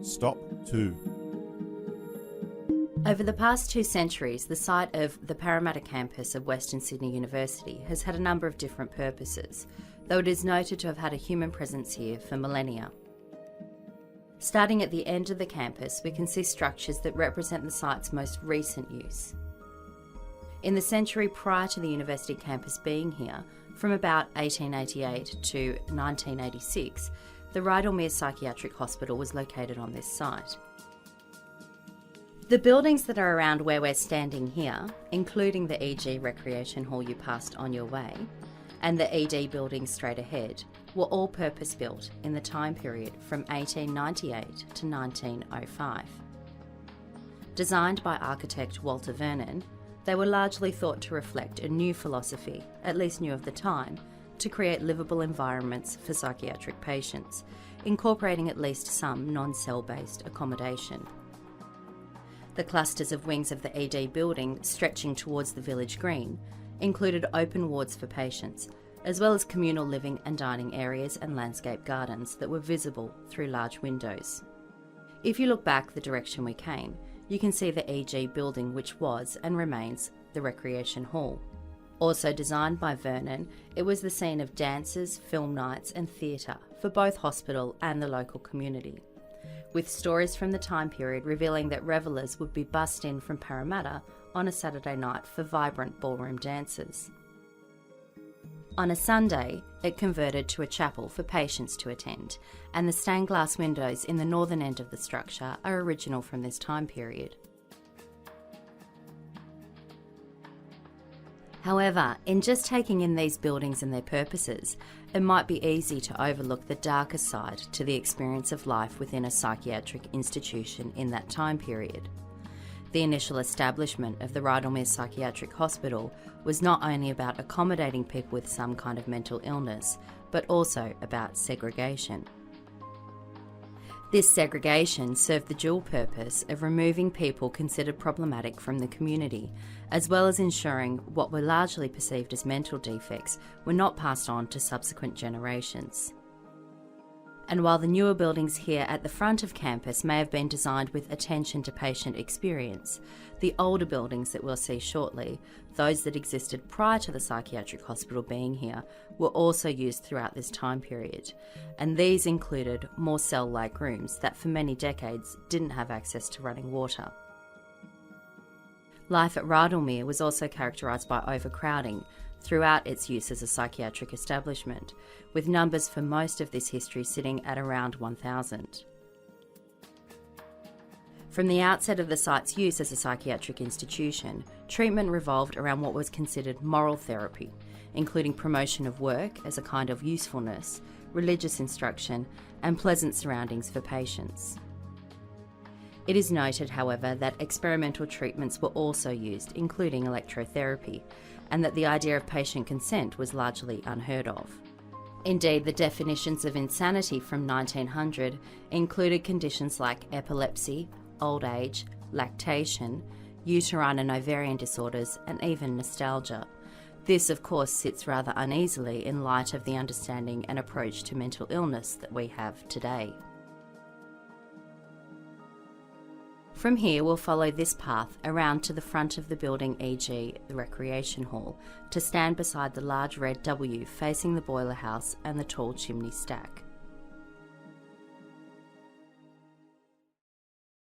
Stop 2. Over the past 2 centuries, the site of the Parramatta campus of Western Sydney University has had a number of different purposes, though it is noted to have had a human presence here for millennia. Starting at the end of the campus, we can see structures that represent the site's most recent use. In the century prior to the university campus being here, from about 1888 to 1986, the Rydalmere Psychiatric Hospital was located on this site. The buildings that are around where we're standing here, including the EG Recreation Hall you passed on your way, and the ED building straight ahead, were all purpose-built in the time period from 1898 to 1905. Designed by architect Walter Vernon, they were largely thought to reflect a new philosophy, at least new of the time, to create livable environments for psychiatric patients, incorporating at least some non-cell-based accommodation. The clusters of wings of the ED building stretching towards the village green included open wards for patients, as well as communal living and dining areas and landscape gardens that were visible through large windows. If you look back the direction we came, you can see the EG building, which was and remains the Recreation Hall. Also designed by Vernon, it was the scene of dances, film nights and theatre for both hospital and the local community, with stories from the time period revealing that revellers would be bussed in from Parramatta on a Saturday night for vibrant ballroom dances. On a Sunday, it converted to a chapel for patients to attend, and the stained glass windows in the northern end of the structure are original from this time period. However, in just taking in these buildings and their purposes, it might be easy to overlook the darker side to the experience of life within a psychiatric institution in that time period. The initial establishment of the Rydalmere Psychiatric Hospital was not only about accommodating people with some kind of mental illness, but also about segregation. This segregation served the dual purpose of removing people considered problematic from the community, as well as ensuring what were largely perceived as mental defects were not passed on to subsequent generations. And while the newer buildings here at the front of campus may have been designed with attention to patient experience, the older buildings that we'll see shortly, those that existed prior to the psychiatric hospital being here, were also used throughout this time period, and these included more cell-like rooms that for many decades didn't have access to running water. Life at Rydalmere was also characterised by overcrowding throughout its use as a psychiatric establishment, with numbers for most of this history sitting at around 1,000. From the outset of the site's use as a psychiatric institution, treatment revolved around what was considered moral therapy, including promotion of work as a kind of usefulness, religious instruction, and pleasant surroundings for patients. It is noted, however, that experimental treatments were also used, including electrotherapy, and that the idea of patient consent was largely unheard of. Indeed, the definitions of insanity from 1900 included conditions like epilepsy, old age, lactation, uterine and ovarian disorders, and even nostalgia. This, of course, sits rather uneasily in light of the understanding and approach to mental illness that we have today. From here, we'll follow this path around to the front of the building, e.g. the Recreation Hall, to stand beside the large red W facing the boiler house and the tall chimney stack.